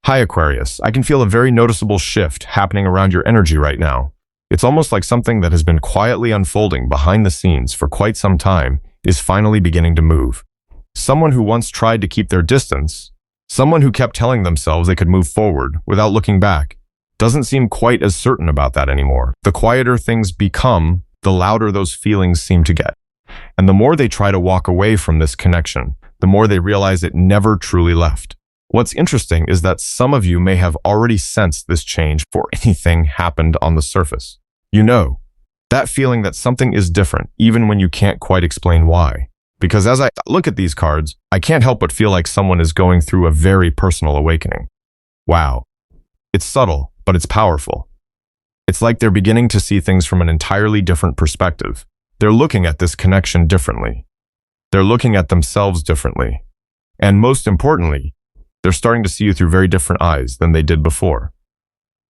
Hi Aquarius, I can feel a very noticeable shift happening around your energy right now. It's almost like something that has been quietly unfolding behind the scenes for quite some time is finally beginning to move. Someone who once tried to keep their distance, someone who kept telling themselves they could move forward without looking back, doesn't seem quite as certain about that anymore. The quieter things become, the louder those feelings seem to get. And the more they try to walk away from this connection, the more they realize it never truly left. What's interesting is that some of you may have already sensed this change before anything happened on the surface. You know, that feeling that something is different, even when you can't quite explain why. Because as I look at these cards, I can't help but feel like someone is going through a very personal awakening. Wow. It's subtle, but it's powerful. It's like they're beginning to see things from an entirely different perspective. They're looking at this connection differently. They're looking at themselves differently. And most importantly, they're starting to see you through very different eyes than they did before.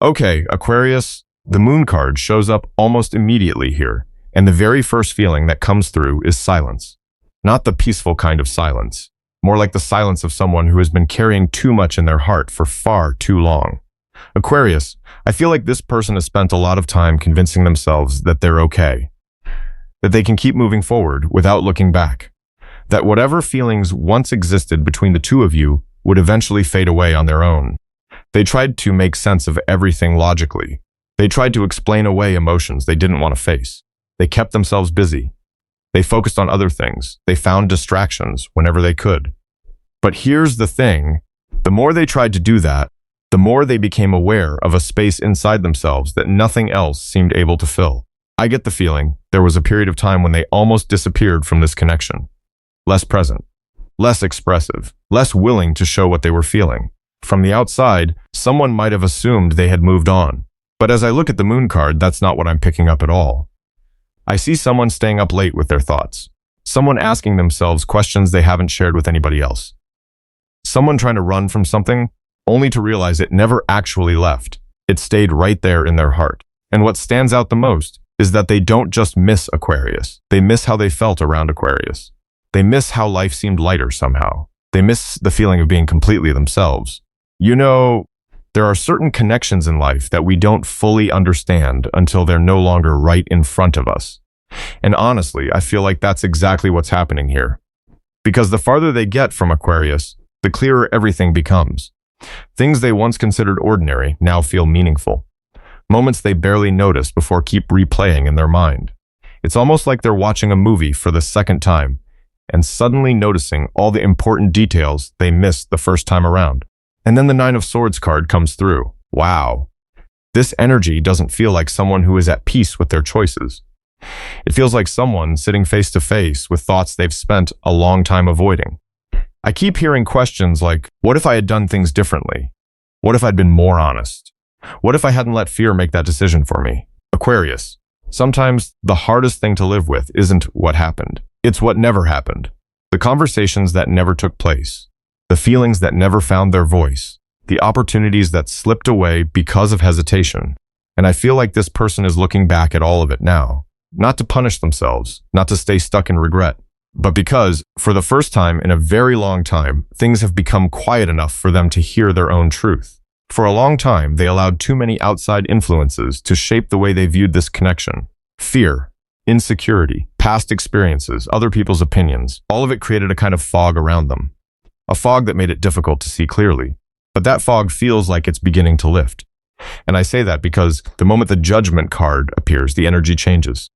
Okay, Aquarius, the moon card shows up almost immediately here, and the very first feeling that comes through is silence. Not the peaceful kind of silence, more like the silence of someone who has been carrying too much in their heart for far too long. Aquarius, I feel like this person has spent a lot of time convincing themselves that they're okay, that they can keep moving forward without looking back, that whatever feelings once existed between the two of you would eventually fade away on their own. They tried to make sense of everything logically. They tried to explain away emotions they didn't want to face. They kept themselves busy. They focused on other things. They found distractions whenever they could. But here's the thing. The more they tried to do that, the more they became aware of a space inside themselves that nothing else seemed able to fill. I get the feeling there was a period of time when they almost disappeared from this connection. Less present, less expressive, less willing to show what they were feeling. From the outside, someone might have assumed they had moved on. But as I look at the moon card, that's not what I'm picking up at all. I see someone staying up late with their thoughts. Someone asking themselves questions they haven't shared with anybody else. Someone trying to run from something, only to realize it never actually left. It stayed right there in their heart. And what stands out the most is that they don't just miss Aquarius. They miss how they felt around Aquarius. They miss how life seemed lighter somehow. They miss the feeling of being completely themselves. You know, there are certain connections in life that we don't fully understand until they're no longer right in front of us. And honestly, I feel like that's exactly what's happening here. Because the farther they get from Aquarius, the clearer everything becomes. Things they once considered ordinary now feel meaningful. Moments they barely noticed before keep replaying in their mind. It's almost like they're watching a movie for the second time and suddenly noticing all the important details they missed the first time around. And then the Nine of Swords card comes through. Wow. This energy doesn't feel like someone who is at peace with their choices. It feels like someone sitting face to face with thoughts they've spent a long time avoiding. I keep hearing questions like, what if I had done things differently? What if I'd been more honest? What if I hadn't let fear make that decision for me? Aquarius, sometimes the hardest thing to live with isn't what happened. It's what never happened. The conversations that never took place. The feelings that never found their voice. The opportunities that slipped away because of hesitation. And I feel like this person is looking back at all of it now. Not to punish themselves, not to stay stuck in regret, but because, for the first time in a very long time, things have become quiet enough for them to hear their own truth. For a long time, they allowed too many outside influences to shape the way they viewed this connection. Fear, insecurity, past experiences, other people's opinions, all of it created a kind of fog around them. A fog that made it difficult to see clearly. But that fog feels like it's beginning to lift. And I say that because the moment the Judgment card appears, the energy changes.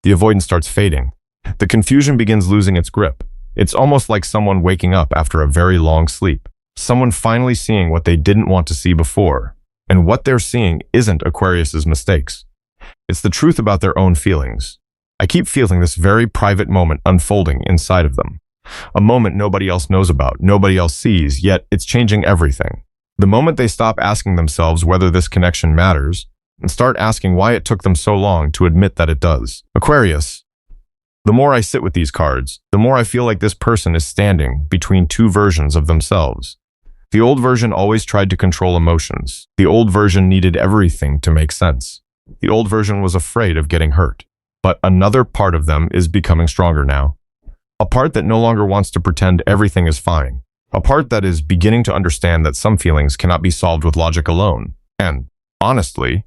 The avoidance starts fading. The confusion begins losing its grip. It's almost like someone waking up after a very long sleep. Someone finally seeing what they didn't want to see before. And what they're seeing isn't Aquarius's mistakes. It's the truth about their own feelings. I keep feeling this very private moment unfolding inside of them. A moment nobody else knows about, nobody else sees, yet it's changing everything. The moment they stop asking themselves whether this connection matters, and start asking why it took them so long to admit that it does. Aquarius, the more I sit with these cards, the more I feel like this person is standing between two versions of themselves. The old version always tried to control emotions. The old version needed everything to make sense. The old version was afraid of getting hurt. But another part of them is becoming stronger now. A part that no longer wants to pretend everything is fine. A part that is beginning to understand that some feelings cannot be solved with logic alone. And, honestly,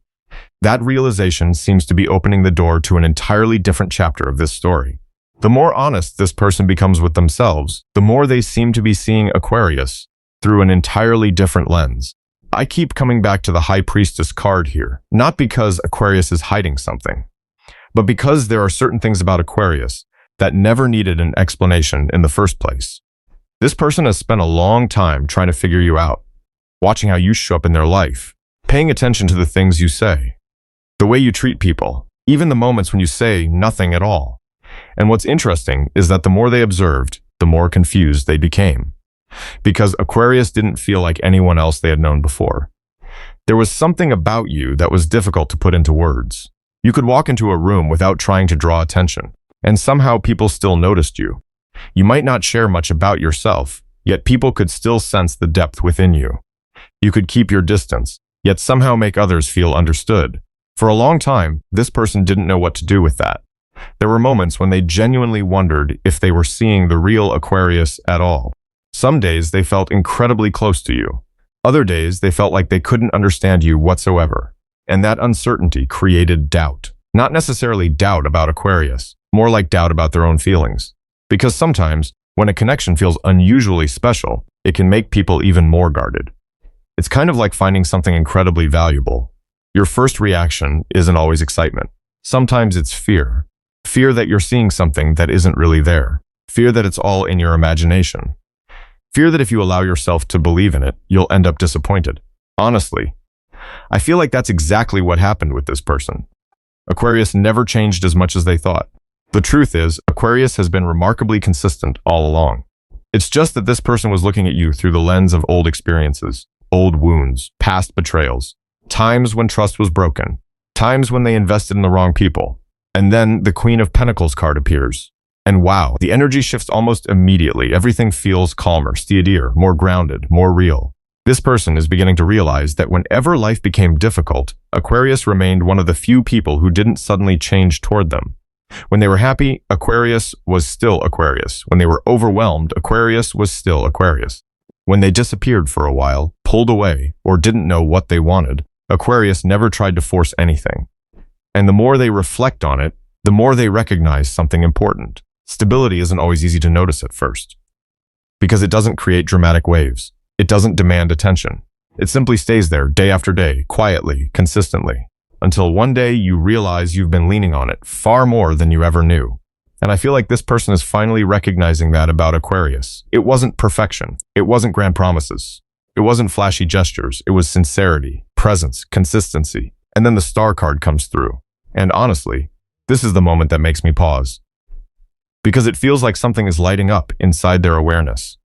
that realization seems to be opening the door to an entirely different chapter of this story. The more honest this person becomes with themselves, the more they seem to be seeing Aquarius through an entirely different lens. I keep coming back to the High Priestess card here, not because Aquarius is hiding something, but because there are certain things about Aquarius that never needed an explanation in the first place. This person has spent a long time trying to figure you out, watching how you show up in their life, paying attention to the things you say, the way you treat people, even the moments when you say nothing at all. And what's interesting is that the more they observed, the more confused they became. Because Aquarius didn't feel like anyone else they had known before. There was something about you that was difficult to put into words. You could walk into a room without trying to draw attention, and somehow people still noticed you. You might not share much about yourself, yet people could still sense the depth within you. You could keep your distance, yet somehow make others feel understood. For a long time, this person didn't know what to do with that. There were moments when they genuinely wondered if they were seeing the real Aquarius at all. Some days they felt incredibly close to you. Other days they felt like they couldn't understand you whatsoever. And that uncertainty created doubt. Not necessarily doubt about Aquarius, more like doubt about their own feelings. Because sometimes, when a connection feels unusually special, it can make people even more guarded. It's kind of like finding something incredibly valuable. Your first reaction isn't always excitement. Sometimes it's fear. Fear that you're seeing something that isn't really there. Fear that it's all in your imagination. Fear that if you allow yourself to believe in it, you'll end up disappointed. Honestly, I feel like that's exactly what happened with this person. Aquarius never changed as much as they thought. The truth is, Aquarius has been remarkably consistent all along. It's just that this person was looking at you through the lens of old experiences, old wounds, past betrayals, times when trust was broken, times when they invested in the wrong people. And then the Queen of Pentacles card appears. And wow, the energy shifts almost immediately. Everything feels calmer, steadier, more grounded, more real. This person is beginning to realize that whenever life became difficult, Aquarius remained one of the few people who didn't suddenly change toward them. When they were happy, Aquarius was still Aquarius. When they were overwhelmed, Aquarius was still Aquarius. When they disappeared for a while, pulled away, or didn't know what they wanted, Aquarius never tried to force anything. And the more they reflect on it, the more they recognize something important. Stability isn't always easy to notice at first, because it doesn't create dramatic waves. It doesn't demand attention. It simply stays there day after day, quietly, consistently, until one day you realize you've been leaning on it far more than you ever knew. And I feel like this person is finally recognizing that about Aquarius. It wasn't perfection. It wasn't grand promises. It wasn't flashy gestures. It was sincerity, presence, consistency. And then the star card comes through. And honestly, this is the moment that makes me pause. Because it feels like something is lighting up inside their awareness.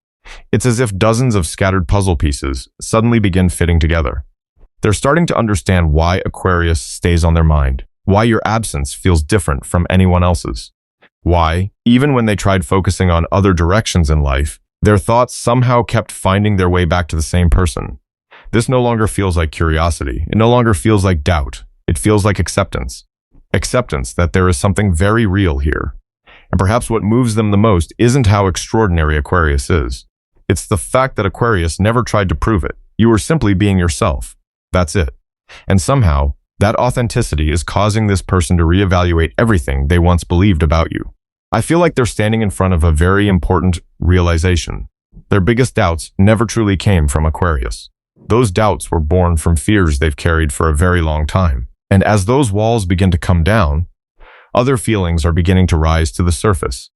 It's as if dozens of scattered puzzle pieces suddenly begin fitting together. They're starting to understand why Aquarius stays on their mind, why your absence feels different from anyone else's, why, even when they tried focusing on other directions in life, their thoughts somehow kept finding their way back to the same person. This no longer feels like curiosity. It no longer feels like doubt. It feels like acceptance. Acceptance that there is something very real here. And perhaps what moves them the most isn't how extraordinary Aquarius is. It's the fact that Aquarius never tried to prove it. You were simply being yourself. That's it. And somehow, that authenticity is causing this person to reevaluate everything they once believed about you. I feel like they're standing in front of a very important realization. Their biggest doubts never truly came from Aquarius. Those doubts were born from fears they've carried for a very long time. And as those walls begin to come down, other feelings are beginning to rise to the surface.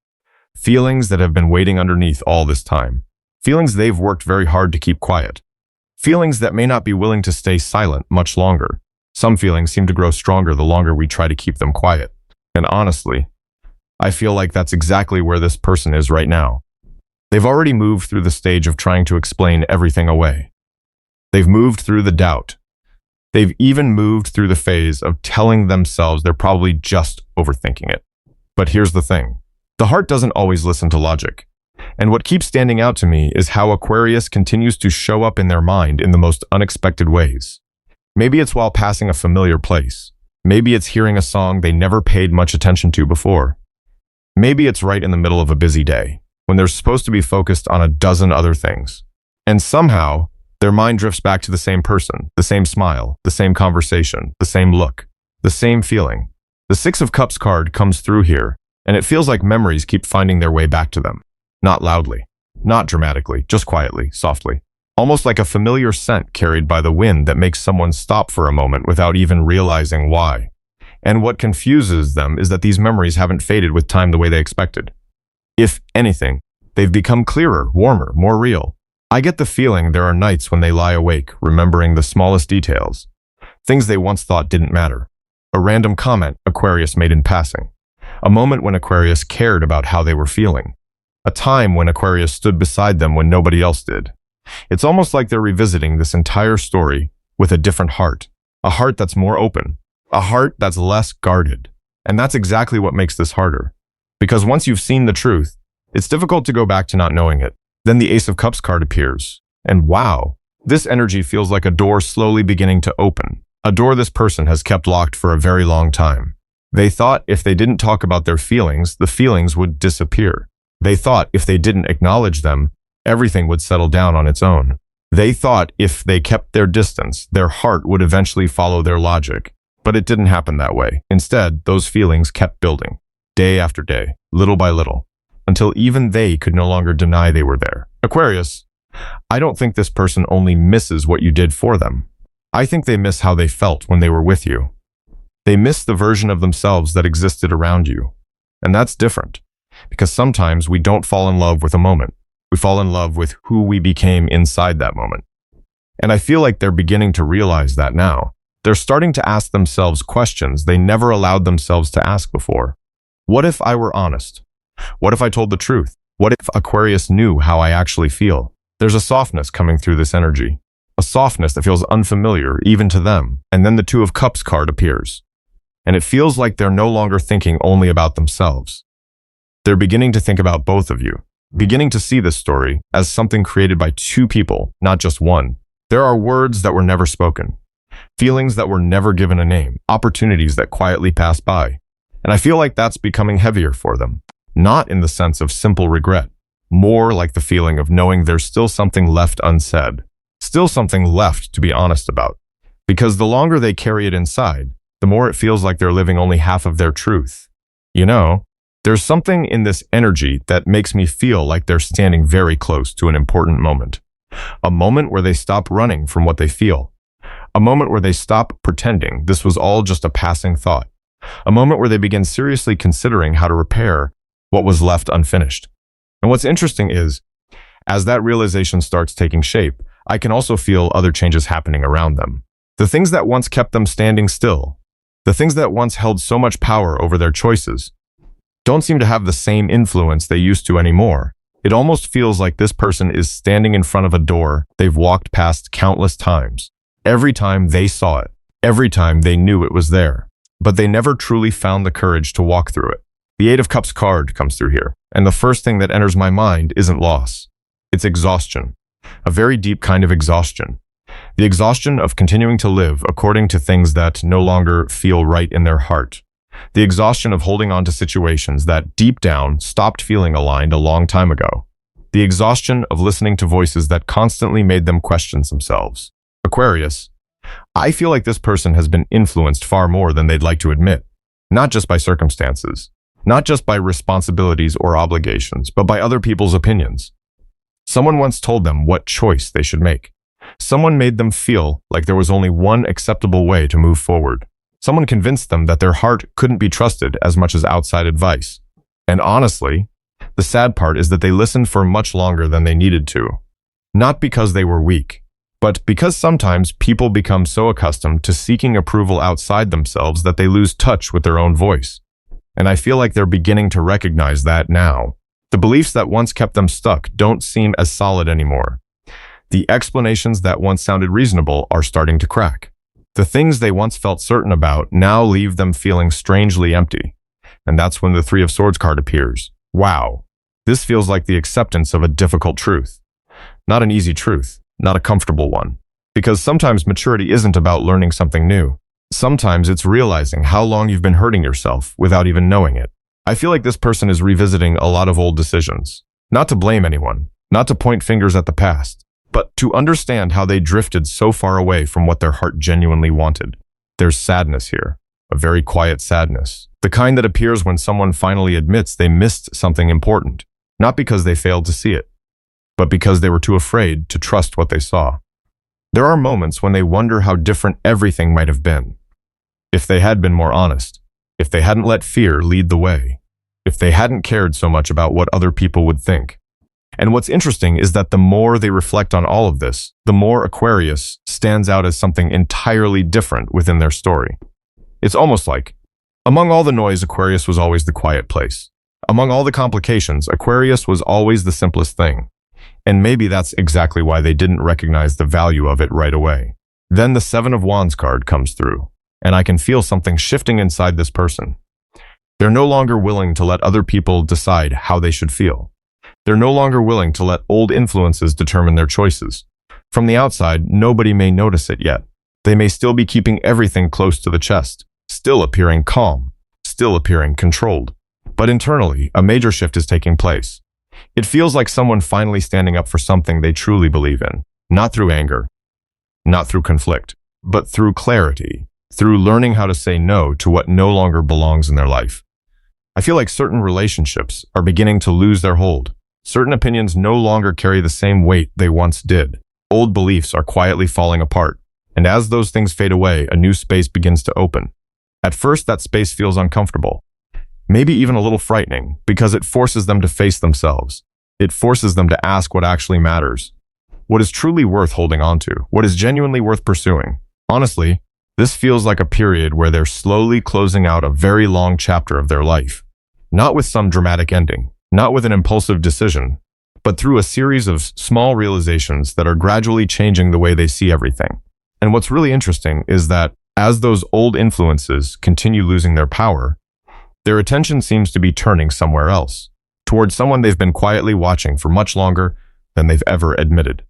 Feelings that have been waiting underneath all this time. Feelings they've worked very hard to keep quiet. Feelings that may not be willing to stay silent much longer. Some feelings seem to grow stronger the longer we try to keep them quiet. And honestly, I feel like that's exactly where this person is right now. They've already moved through the stage of trying to explain everything away. They've moved through the doubt. They've even moved through the phase of telling themselves they're probably just overthinking it. But here's the thing. The heart doesn't always listen to logic. And what keeps standing out to me is how Aquarius continues to show up in their mind in the most unexpected ways. Maybe it's while passing a familiar place. Maybe it's hearing a song they never paid much attention to before. Maybe it's right in the middle of a busy day, when they're supposed to be focused on a dozen other things. And somehow, their mind drifts back to the same person, the same smile, the same conversation, the same look, the same feeling. The Six of Cups card comes through here, and it feels like memories keep finding their way back to them. Not loudly, not dramatically, just quietly, softly. Almost like a familiar scent carried by the wind that makes someone stop for a moment without even realizing why. And what confuses them is that these memories haven't faded with time the way they expected. If anything, they've become clearer, warmer, more real. I get the feeling there are nights when they lie awake, remembering the smallest details. Things they once thought didn't matter. A random comment Aquarius made in passing. A moment when Aquarius cared about how they were feeling. A time when Aquarius stood beside them when nobody else did. It's almost like they're revisiting this entire story with a different heart. A heart that's more open. A heart that's less guarded. And that's exactly what makes this harder. Because once you've seen the truth, it's difficult to go back to not knowing it. Then the Ace of Cups card appears. And wow, this energy feels like a door slowly beginning to open. A door this person has kept locked for a very long time. They thought if they didn't talk about their feelings, the feelings would disappear. They thought if they didn't acknowledge them, everything would settle down on its own. They thought if they kept their distance, their heart would eventually follow their logic. But it didn't happen that way. Instead, those feelings kept building, day after day, little by little, until even they could no longer deny they were there. Aquarius, I don't think this person only misses what you did for them. I think they miss how they felt when they were with you. They miss the version of themselves that existed around you. And that's different, because sometimes we don't fall in love with a moment. We fall in love with who we became inside that moment. And I feel like they're beginning to realize that now. They're starting to ask themselves questions they never allowed themselves to ask before. What if I were honest? What if I told the truth? What if Aquarius knew how I actually feel? There's a softness coming through this energy. A softness that feels unfamiliar even to them. And then the Two of Cups card appears. And it feels like they're no longer thinking only about themselves. They're beginning to think about both of you. Beginning to see this story as something created by two people, not just one. There are words that were never spoken. Feelings that were never given a name. Opportunities that quietly passed by. And I feel like that's becoming heavier for them. Not in the sense of simple regret. More like the feeling of knowing there's still something left unsaid. Still something left to be honest about. Because the longer they carry it inside, the more it feels like they're living only half of their truth. You know, there's something in this energy that makes me feel like they're standing very close to an important moment. A moment where they stop running from what they feel. A moment where they stop pretending this was all just a passing thought. A moment where they begin seriously considering how to repair what was left unfinished. And what's interesting is, as that realization starts taking shape, I can also feel other changes happening around them. The things that once kept them standing still, the things that once held so much power over their choices, don't seem to have the same influence they used to anymore. It almost feels like this person is standing in front of a door they've walked past countless times. Every time they saw it, every time they knew it was there, but they never truly found the courage to walk through it. The Eight of Cups card comes through here, and the first thing that enters my mind isn't loss. It's exhaustion. A very deep kind of exhaustion. The exhaustion of continuing to live according to things that no longer feel right in their heart. The exhaustion of holding on to situations that deep down stopped feeling aligned a long time ago. The exhaustion of listening to voices that constantly made them question themselves. Aquarius, I feel like this person has been influenced far more than they'd like to admit. Not just by circumstances, not just by responsibilities or obligations, but by other people's opinions. Someone once told them what choice they should make. Someone made them feel like there was only one acceptable way to move forward. Someone convinced them that their heart couldn't be trusted as much as outside advice. And honestly, the sad part is that they listened for much longer than they needed to. Not because they were weak, but because sometimes people become so accustomed to seeking approval outside themselves that they lose touch with their own voice. And I feel like they're beginning to recognize that now. The beliefs that once kept them stuck don't seem as solid anymore. The explanations that once sounded reasonable are starting to crack. The things they once felt certain about now leave them feeling strangely empty. And that's when the Three of Swords card appears. Wow. This feels like the acceptance of a difficult truth. Not an easy truth, not a comfortable one. Because sometimes maturity isn't about learning something new. Sometimes it's realizing how long you've been hurting yourself without even knowing it. I feel like this person is revisiting a lot of old decisions. Not to blame anyone, not to point fingers at the past, but to understand how they drifted so far away from what their heart genuinely wanted. There's sadness here, a very quiet sadness, the kind that appears when someone finally admits they missed something important, not because they failed to see it, but because they were too afraid to trust what they saw. There are moments when they wonder how different everything might have been, if they had been more honest, if they hadn't let fear lead the way, if they hadn't cared so much about what other people would think. And what's interesting is that the more they reflect on all of this, the more Aquarius stands out as something entirely different within their story. It's almost like, among all the noise, Aquarius was always the quiet place. Among all the complications, Aquarius was always the simplest thing. And maybe that's exactly why they didn't recognize the value of it right away. Then the Seven of Wands card comes through, and I can feel something shifting inside this person. They're no longer willing to let other people decide how they should feel. They're no longer willing to let old influences determine their choices. From the outside, nobody may notice it yet. They may still be keeping everything close to the chest, still appearing calm, still appearing controlled. But internally, a major shift is taking place. It feels like someone finally standing up for something they truly believe in, not through anger, not through conflict, but through clarity, through learning how to say no to what no longer belongs in their life. I feel like certain relationships are beginning to lose their hold. Certain opinions no longer carry the same weight they once did. Old beliefs are quietly falling apart, and as those things fade away, a new space begins to open. At first, that space feels uncomfortable, maybe even a little frightening, because it forces them to face themselves. It forces them to ask what actually matters, what is truly worth holding on to, what is genuinely worth pursuing. Honestly, this feels like a period where they're slowly closing out a very long chapter of their life. Not with some dramatic ending, not with an impulsive decision, but through a series of small realizations that are gradually changing the way they see everything. And what's really interesting is that as those old influences continue losing their power, their attention seems to be turning somewhere else, towards someone they've been quietly watching for much longer than they've ever admitted,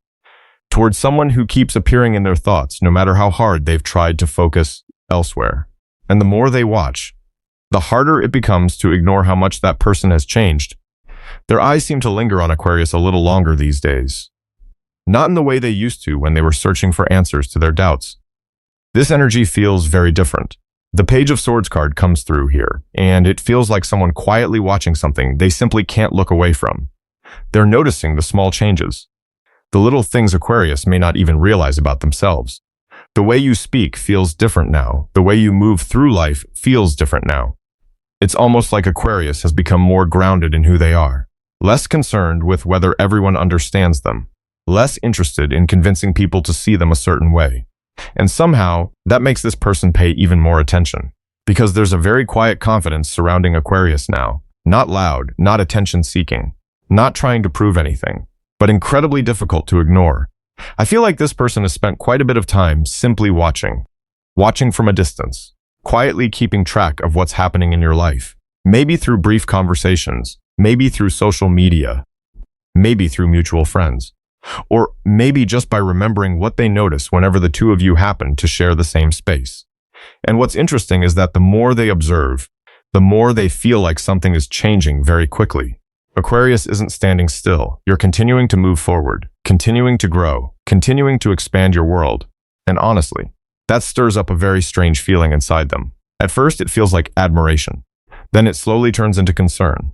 towards someone who keeps appearing in their thoughts no matter how hard they've tried to focus elsewhere. And the more they watch, the harder it becomes to ignore how much that person has changed. Their eyes seem to linger on Aquarius a little longer these days, not in the way they used to when they were searching for answers to their doubts. This energy feels very different. The Page of Swords card comes through here, and it feels like someone quietly watching something they simply can't look away from. They're noticing the small changes, the little things Aquarius may not even realize about themselves. The way you speak feels different now. The way you move through life feels different now. It's almost like Aquarius has become more grounded in who they are, less concerned with whether everyone understands them, less interested in convincing people to see them a certain way. And somehow, that makes this person pay even more attention, because there's a very quiet confidence surrounding Aquarius now. Not loud, not attention-seeking, not trying to prove anything, but incredibly difficult to ignore. I feel like this person has spent quite a bit of time simply watching from a distance, quietly keeping track of what's happening in your life, maybe through brief conversations, maybe through social media, maybe through mutual friends, or maybe just by remembering what they notice whenever the two of you happen to share the same space. And what's interesting is that the more they observe, the more they feel like something is changing very quickly. Aquarius isn't standing still. You're continuing to move forward, continuing to grow, continuing to expand your world. And honestly, that stirs up a very strange feeling inside them. At first, it feels like admiration. Then it slowly turns into concern.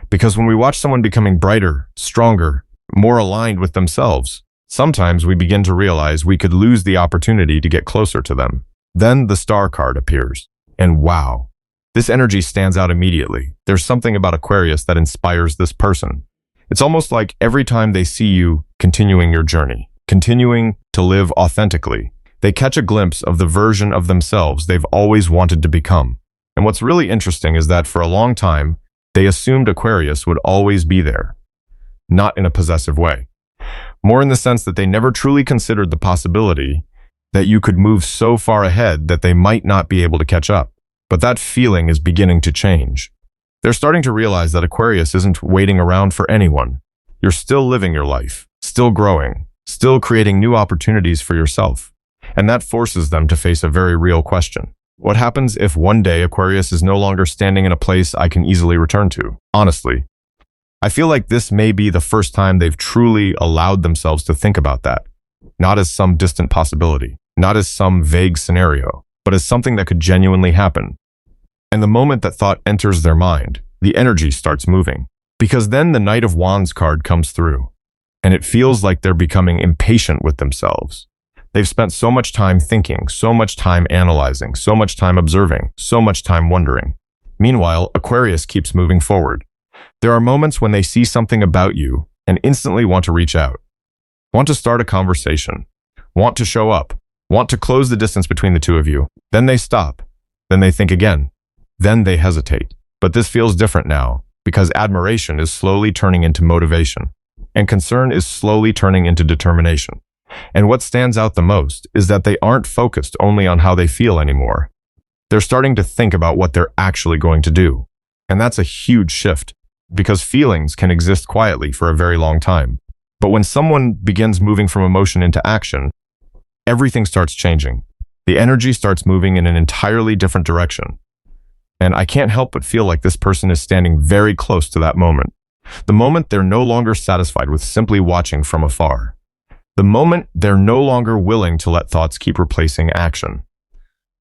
Because when we watch someone becoming brighter, stronger, more aligned with themselves, sometimes we begin to realize we could lose the opportunity to get closer to them. Then the Star card appears. And wow, this energy stands out immediately. There's something about Aquarius that inspires this person. It's almost like every time they see you continuing your journey, continuing to live authentically, they catch a glimpse of the version of themselves they've always wanted to become. And what's really interesting is that for a long time, they assumed Aquarius would always be there. Not in a possessive way. More in the sense that they never truly considered the possibility that you could move so far ahead that they might not be able to catch up. But that feeling is beginning to change. They're starting to realize that Aquarius isn't waiting around for anyone. You're still living your life, still growing, still creating new opportunities for yourself. And that forces them to face a very real question. What happens if one day Aquarius is no longer standing in a place I can easily return to? Honestly, I feel like this may be the first time they've truly allowed themselves to think about that, not as some distant possibility, not as some vague scenario, but as something that could genuinely happen. And the moment that thought enters their mind, the energy starts moving. Because then the Knight of Wands card comes through, and it feels like they're becoming impatient with themselves. They've spent so much time thinking, so much time analyzing, so much time observing, so much time wondering. Meanwhile, Aquarius keeps moving forward. There are moments when they see something about you and instantly want to reach out, want to start a conversation, want to show up, want to close the distance between the two of you. Then they stop. Then they think again. Then they hesitate. But this feels different now because admiration is slowly turning into motivation and concern is slowly turning into determination. And what stands out the most is that they aren't focused only on how they feel anymore. They're starting to think about what they're actually going to do. And that's a huge shift because feelings can exist quietly for a very long time. But when someone begins moving from emotion into action, everything starts changing. The energy starts moving in an entirely different direction. And I can't help but feel like this person is standing very close to that moment. The moment they're no longer satisfied with simply watching from afar. The moment they're no longer willing to let thoughts keep replacing action.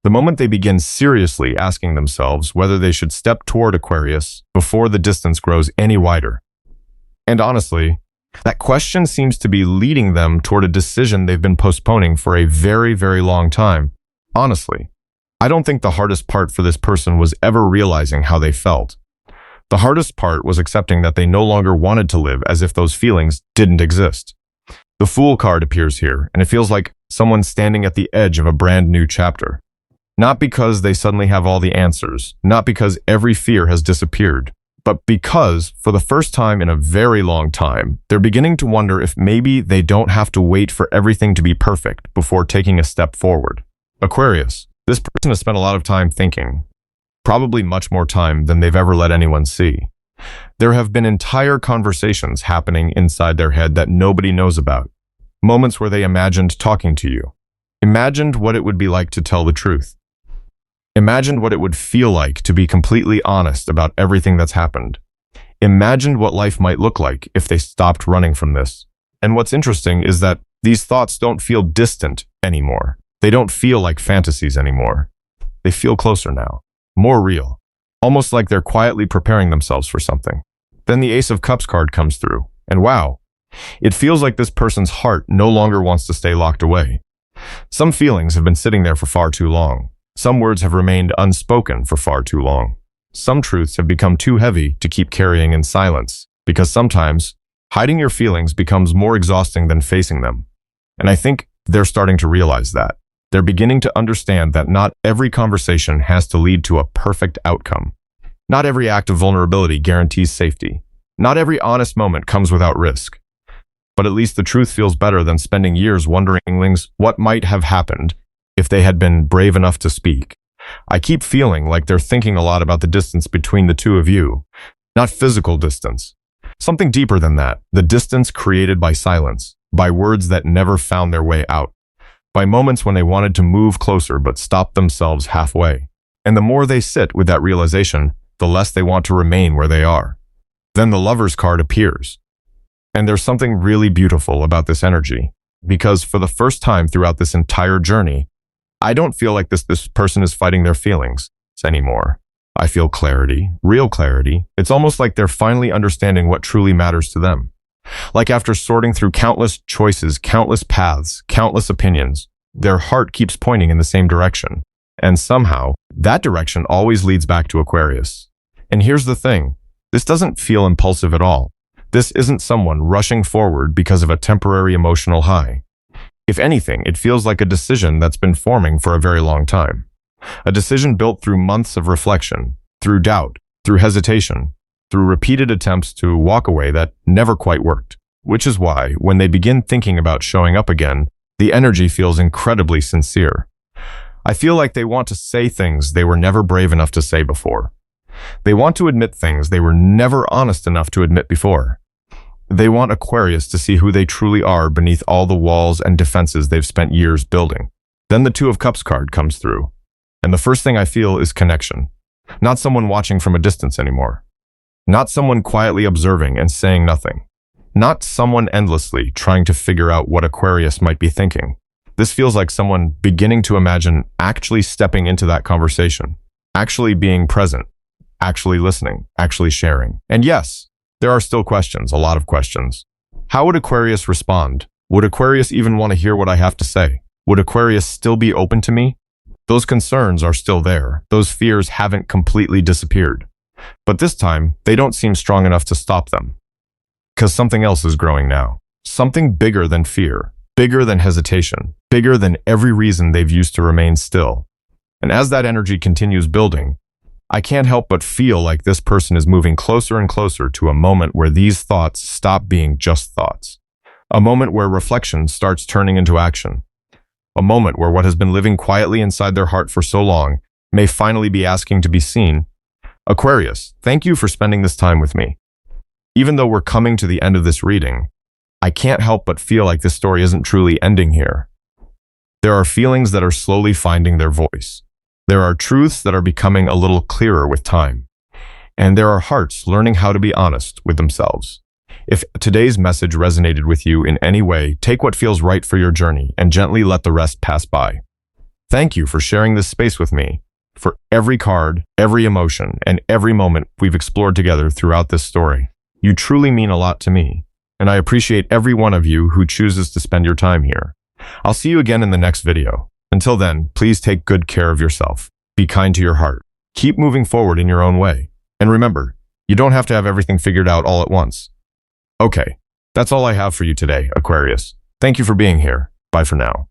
The moment they begin seriously asking themselves whether they should step toward Aquarius before the distance grows any wider. And honestly, that question seems to be leading them toward a decision they've been postponing for a very, very long time. Honestly, I don't think the hardest part for this person was ever realizing how they felt. The hardest part was accepting that they no longer wanted to live as if those feelings didn't exist. The Fool card appears here, and it feels like someone standing at the edge of a brand new chapter. Not because they suddenly have all the answers, not because every fear has disappeared, but because, for the first time in a very long time, they're beginning to wonder if maybe they don't have to wait for everything to be perfect before taking a step forward. Aquarius, this person has spent a lot of time thinking, probably much more time than they've ever let anyone see. There have been entire conversations happening inside their head that nobody knows about. Moments where they imagined talking to you. Imagined what it would be like to tell the truth. Imagined what it would feel like to be completely honest about everything that's happened. Imagined what life might look like if they stopped running from this. And what's interesting is that these thoughts don't feel distant anymore. They don't feel like fantasies anymore. They feel closer now. More real. Almost like they're quietly preparing themselves for something. Then the Ace of Cups card comes through. And wow, it feels like this person's heart no longer wants to stay locked away. Some feelings have been sitting there for far too long. Some words have remained unspoken for far too long. Some truths have become too heavy to keep carrying in silence, because sometimes hiding your feelings becomes more exhausting than facing them. And I think they're starting to realize that. They're beginning to understand that not every conversation has to lead to a perfect outcome. Not every act of vulnerability guarantees safety. Not every honest moment comes without risk. But at least the truth feels better than spending years wondering what might have happened if they had been brave enough to speak. I keep feeling like they're thinking a lot about the distance between the two of you. Not physical distance. Something deeper than that. The distance created by silence. By words that never found their way out. By moments when they wanted to move closer but stopped themselves halfway. And the more they sit with that realization, the less they want to remain where they are. Then the Lover's card appears. And there's something really beautiful about this energy, because for the first time throughout this entire journey, I don't feel like this person is fighting their feelings anymore. I feel clarity, real clarity. It's almost like they're finally understanding what truly matters to them. Like after sorting through countless choices, countless paths, countless opinions, their heart keeps pointing in the same direction. And somehow, that direction always leads back to Aquarius. And here's the thing, this doesn't feel impulsive at all. This isn't someone rushing forward because of a temporary emotional high. If anything, it feels like a decision that's been forming for a very long time. A decision built through months of reflection, through doubt, through hesitation, through repeated attempts to walk away that never quite worked. Which is why, when they begin thinking about showing up again, the energy feels incredibly sincere. I feel like they want to say things they were never brave enough to say before. They want to admit things they were never honest enough to admit before. They want Aquarius to see who they truly are beneath all the walls and defenses they've spent years building. Then the Two of Cups card comes through. And the first thing I feel is connection. Not someone watching from a distance anymore. Not someone quietly observing and saying nothing. Not someone endlessly trying to figure out what Aquarius might be thinking. This feels like someone beginning to imagine actually stepping into that conversation, actually being present, actually listening, actually sharing. And yes, there are still questions, a lot of questions. How would Aquarius respond? Would Aquarius even want to hear what I have to say? Would Aquarius still be open to me? Those concerns are still there. Those fears haven't completely disappeared. But this time, they don't seem strong enough to stop them. Because something else is growing now. Something bigger than fear, bigger than hesitation, bigger than every reason they've used to remain still. And as that energy continues building, I can't help but feel like this person is moving closer and closer to a moment where these thoughts stop being just thoughts. A moment where reflection starts turning into action. A moment where what has been living quietly inside their heart for so long may finally be asking to be seen. Aquarius, thank you for spending this time with me. Even though we're coming to the end of this reading, I can't help but feel like this story isn't truly ending here. There are feelings that are slowly finding their voice. There are truths that are becoming a little clearer with time. And there are hearts learning how to be honest with themselves. If today's message resonated with you in any way, take what feels right for your journey and gently let the rest pass by. Thank you for sharing this space with me, for every card, every emotion, and every moment we've explored together throughout this story. You truly mean a lot to me, and I appreciate every one of you who chooses to spend your time here. I'll see you again in the next video. Until then, please take good care of yourself. Be kind to your heart. Keep moving forward in your own way. And remember, you don't have to have everything figured out all at once. Okay, that's all I have for you today, Aquarius. Thank you for being here. Bye for now.